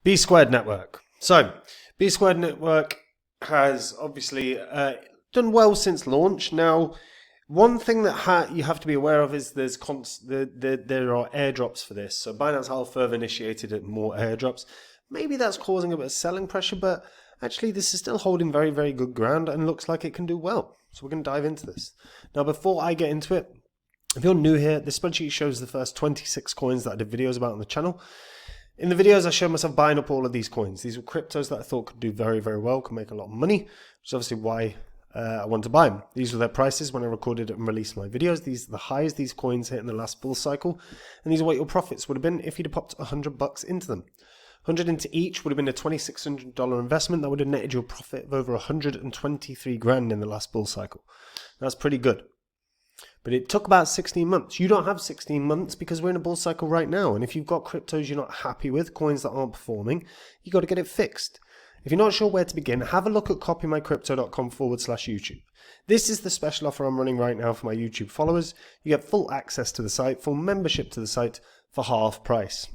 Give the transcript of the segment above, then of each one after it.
Bsquared Network. So, Bsquared Network has obviously done well since launch. Now, one thing that you have to be aware of is there are airdrops for this. So Binance Alpha have initiated more airdrops. Maybe that's causing a bit of selling pressure, but actually this is still holding very, very good ground and looks like it can do well. So we're going to dive into this. Now, before I get into it, if you're new here, this spreadsheet shows the first 26 coins that I did videos about on the channel. In the videos, I showed myself buying up all of these coins. These were cryptos that I thought could do very, very well, could make a lot of money, which is obviously why I wanted to buy them. These were their prices when I recorded and released my videos. These are the highs these coins hit in the last bull cycle, and these are what your profits would have been if you'd have popped $100 into them. 100 into each would have been a $2,600 investment. That would have netted you a profit of over 123 grand in the last bull cycle. That's pretty good. But it took about 16 months. You don't have 16 months because we're in a bull cycle right now. And if you've got cryptos you're not happy with, coins that aren't performing, you got to get it fixed. If you're not sure where to begin, have a look at copymycrypto.com/YouTube. This is the special offer I'm running right now for my YouTube followers. You get full access to the site, full membership to the site for half price.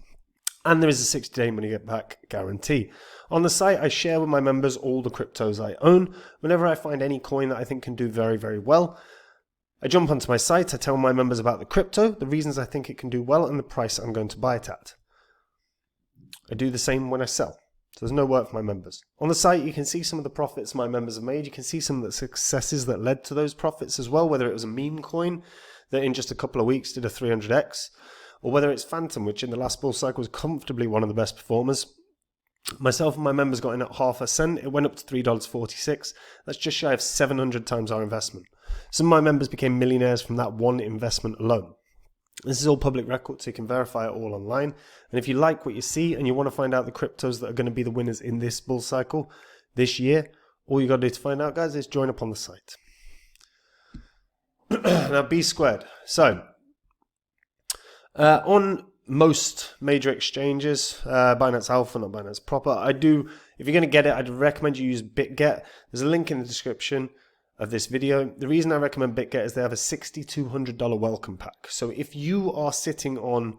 And there is a 60-day money get back guarantee. On the site, I share with my members all the cryptos I own. Whenever I find any coin that I think can do very, very well, I jump onto my site, I tell my members about the crypto, the reasons I think it can do well, and the price I'm going to buy it at. I do the same when I sell. So there's no work for my members. On the site, you can see some of the profits my members have made. You can see some of the successes that led to those profits as well, whether it was a meme coin that in just a couple of weeks did a 300x, or whether it's Phantom, which in the last bull cycle was comfortably one of the best performers. Myself and my members got in at half a cent. It went up to $3.46. That's just shy of 700 times our investment. Some of my members became millionaires from that one investment alone. This is all public record, so you can verify it all online. And if you like what you see and you want to find out the cryptos that are going to be the winners in this bull cycle this year, all you got to do to find out, guys, is join up on the site. Now, Bsquared. So, on most major exchanges, Binance Alpha, not Binance Proper, if you're going to get it, I'd recommend you use Bqued. There's a link in the description of this video. The reason I recommend Bqued is they have a $6,200 welcome pack. So if you are sitting on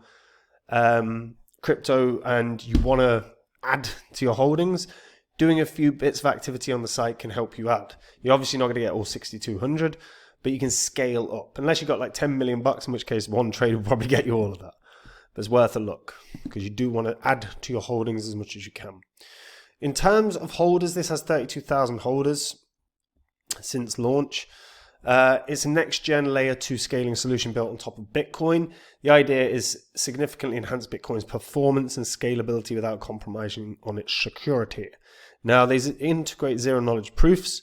crypto and you want to add to your holdings, doing a few bits of activity on the site can help you add. You're obviously not going to get all 6,200, but you can scale up. Unless you've got like 10 million bucks, in which case one trade will probably get you all of that. But it's worth a look because you do want to add to your holdings as much as you can. In terms of holders, this has 32,000 holders since launch. It's a next-gen layer 2 scaling solution built on top of Bitcoin. The idea is significantly enhance Bitcoin's performance and scalability without compromising on its security. Now, they integrate zero-knowledge proofs.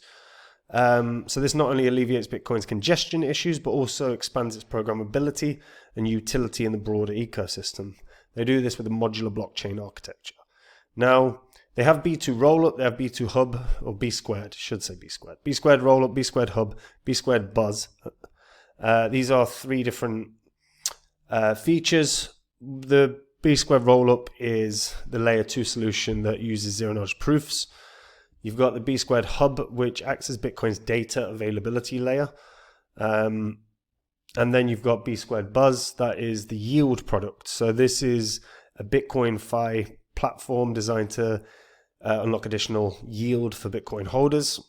So this not only alleviates Bitcoin's congestion issues, but also expands its programmability and utility in the broader ecosystem. They do this with a modular blockchain architecture. Now, they have B2 Rollup, they have B2 Hub, or Bsquared, should say Bsquared. Bsquared Rollup, Bsquared Hub, Bsquared Buzz. These are three different features. The Bsquared Rollup is the layer 2 solution that uses zero-knowledge proofs. You've got the Bsquared Hub, which acts as Bitcoin's data availability layer. And then you've got Bsquared Buzz, that is the yield product. So this is a Bitcoin Fi platform designed to unlock additional yield for Bitcoin holders.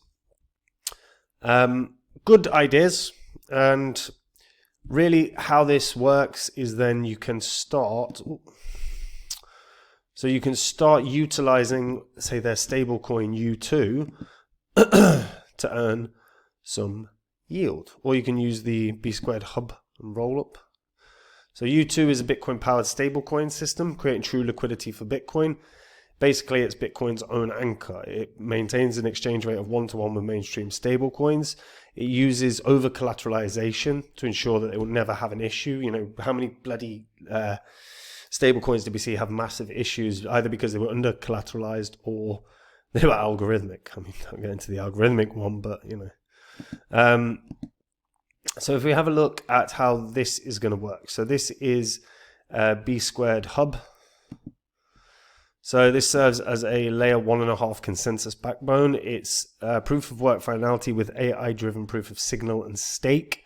Good ideas. And really how this works is then you can start... So you can start utilizing, say, their stablecoin U2 to earn some yield. Or you can use the Bsquared Hub and Rollup. So U2 is a Bitcoin-powered stablecoin system, creating true liquidity for Bitcoin. Basically, it's Bitcoin's own anchor. It maintains an exchange rate of 1-to-1 with mainstream stablecoins. It uses over-collateralization to ensure that it will never have an issue. You know, how many bloody... stablecoins did we see have massive issues, either because they were under collateralized or they were algorithmic? I mean, don't get into the algorithmic one, but you know. So if we have a look at how this is going to work. So this is Bsquared Hub. So this serves as a layer 1.5 consensus backbone. It's proof of work finality with AI-driven proof of signal and stake.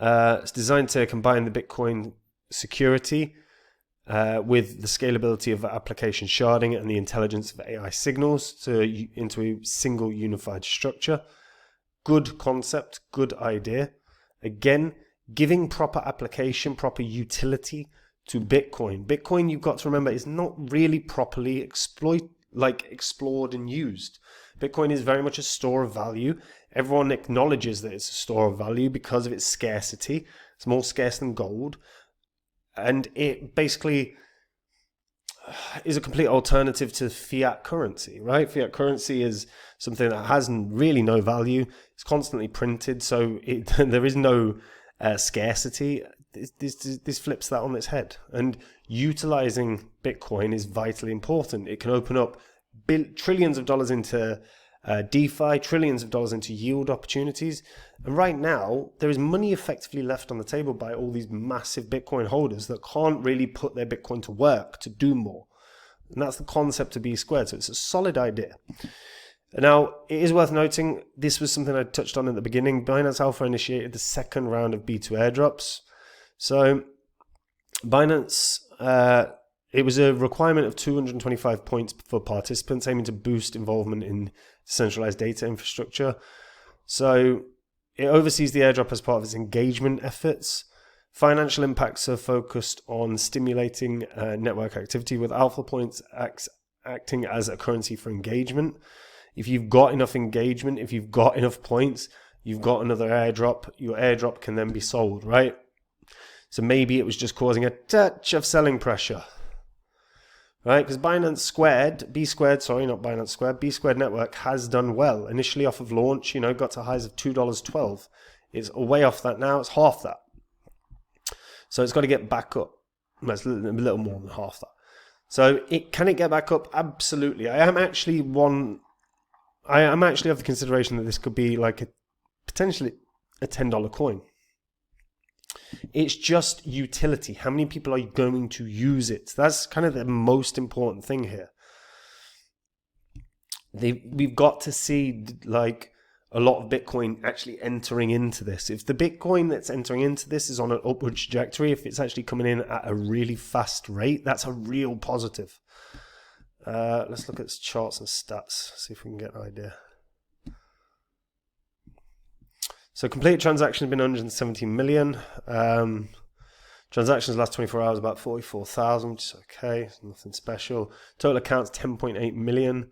It's designed to combine the Bitcoin security with the scalability of application sharding and the intelligence of AI signals into a single unified structure. Good concept, good idea. Again, giving proper application, proper utility to Bitcoin. Bitcoin, you've got to remember, is not really properly explored and used. Bitcoin is very much a store of value. Everyone acknowledges that it's a store of value because of its scarcity. It's more scarce than gold. And it basically is a complete alternative to fiat currency, right? Fiat currency is something that has really no value. It's constantly printed, so there is no scarcity. This flips that on its head. And utilizing Bitcoin is vitally important. It can open up trillions of dollars into DeFi, trillions of dollars into yield opportunities. And right now, there is money effectively left on the table by all these massive Bitcoin holders that can't really put their Bitcoin to work to do more. And that's the concept of Bsquared. So it's a solid idea. Now, it is worth noting, this was something I touched on at the beginning. Binance Alpha initiated the second round of B2 airdrops. So Binance, it was a requirement of 225 points for participants, aiming to boost involvement in decentralized data infrastructure. So it oversees the airdrop as part of its engagement efforts. Financial impacts are focused on stimulating network activity, with alpha points acting as a currency for engagement. If you've got enough engagement, if you've got enough points, you've got another airdrop. Your airdrop can then be sold, right? So maybe it was just causing a touch of selling pressure. Right, because Bsquared Network has done well. Initially off of launch, got to highs of $2.12. It's way off that now. It's half that. So it's got to get back up. That's a little more than half that. So can it get back up? Absolutely. I am actually of the consideration that this could be like potentially a $10 coin. It's just utility. How many people are going to use it? That's kind of the most important thing here. We've got to see like a lot of Bitcoin actually entering into this. If the Bitcoin that's entering into this is on an upward trajectory, if it's actually coming in at a really fast rate, that's a real positive. Let's look at charts and stats, see if we can get an idea. So completed transactions have been 170 million. Transactions last 24 hours about 44,000, which is okay. It's nothing special. Total accounts 10.8 million.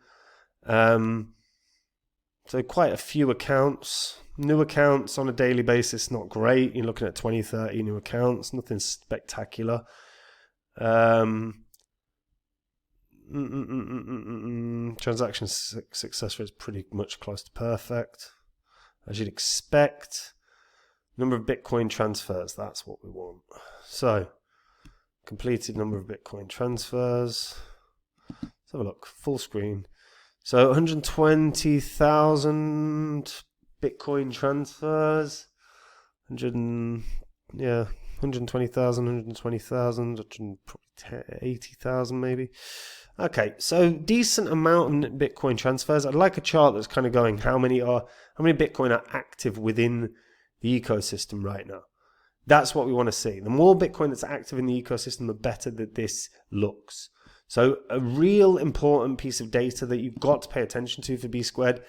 So quite a few accounts. New accounts on a daily basis, not great. You're looking at 20, 30 new accounts. Nothing spectacular. Transaction success rate is pretty much close to perfect, as you'd expect. Number of Bitcoin transfers, that's what we want. So, completed number of Bitcoin transfers. Let's have a look, full screen. So, 120,000 Bitcoin transfers. 120,000, 180,000 maybe. Okay, so decent amount in Bitcoin transfers. I'd like a chart that's kind of going how many Bitcoin are active within the ecosystem right now. That's what we want to see. The more Bitcoin that's active in the ecosystem, the better that this looks. So a real important piece of data that you've got to pay attention to for Bsquared.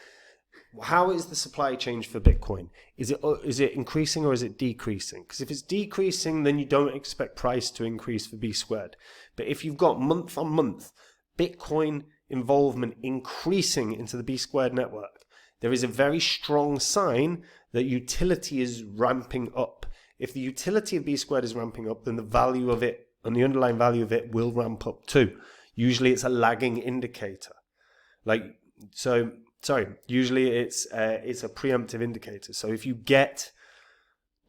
How is the supply chain for Bitcoin? Is it increasing or is it decreasing? Because if it's decreasing, then you don't expect price to increase for Bsquared. But if you've got month on month Bitcoin involvement increasing into the Bsquared network, there is a very strong sign that utility is ramping up. If the utility of Bsquared is ramping up, then the value of it and the underlying value of it will ramp up too. Usually it's a lagging indicator. Usually it's a preemptive indicator. So if you get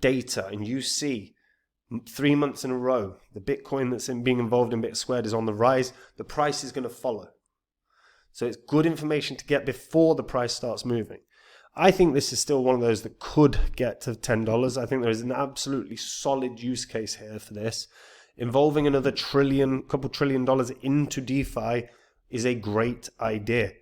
data and you see 3 months in a row, the Bitcoin that's being involved in Bsquared is on the rise, the price is going to follow. So it's good information to get before the price starts moving. I think this is still one of those that could get to $10. I think there is an absolutely solid use case here for this. Involving another couple trillion dollars into DeFi is a great idea.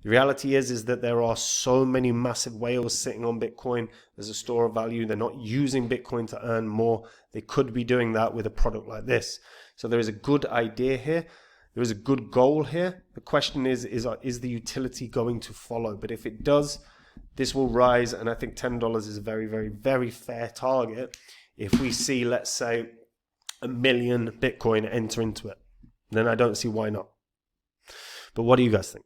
The reality is that there are so many massive whales sitting on Bitcoin as a store of value. They're not using Bitcoin to earn more. They could be doing that with a product like this. So there is a good idea here. There is a good goal here. The question is the utility going to follow? But if it does, this will rise, and I think $10 is a very, very, very fair target. If we see, let's say, 1 million Bitcoin enter into it, then I don't see why not. But what do you guys think?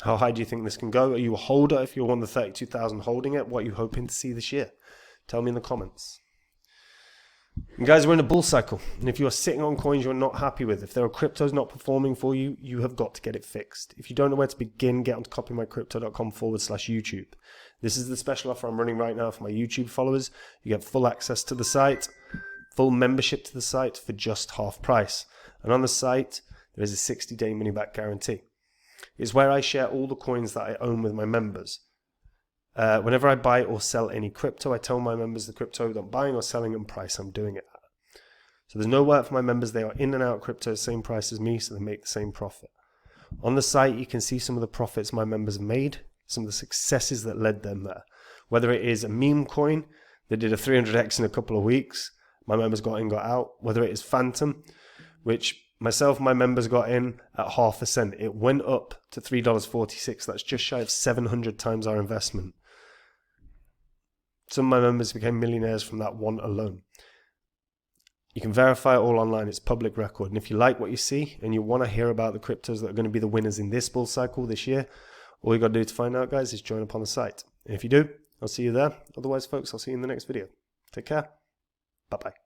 How high do you think this can go? Are you a holder? If you're one of the 32,000 holding it, what are you hoping to see this year? Tell me in the comments. And guys, we're in a bull cycle, and if you are sitting on coins you're not happy with, if there are cryptos not performing for you, you have got to get it fixed. If you don't know where to begin, get onto copymycrypto.com/YouTube. This is the special offer I'm running right now for my YouTube followers. You get full access to the site, full membership to the site for just half price. And on the site, there is a 60-day money-back guarantee. It's where I share all the coins that I own with my members. Whenever I buy or sell any crypto, I tell my members the crypto that I'm buying or selling and price I'm doing it at. So there's no work for my members. They are in and out crypto at the same price as me, so they make the same profit. On the site, you can see some of the profits my members have made, some of the successes that led them there. Whether it is a meme coin that did a 300x in a couple of weeks, my members got in, got out. Whether it is Phantom, which myself and my members got in at 0.5 cent. It went up to $3.46. That's just shy of 700 times our investment. Some of my members became millionaires from that one alone. You can verify it all online. It's public record. And if you like what you see and you want to hear about the cryptos that are going to be the winners in this bull cycle this year, all you got to do to find out, guys, is join up on the site. And if you do, I'll see you there. Otherwise, folks, I'll see you in the next video. Take care. Bye-bye.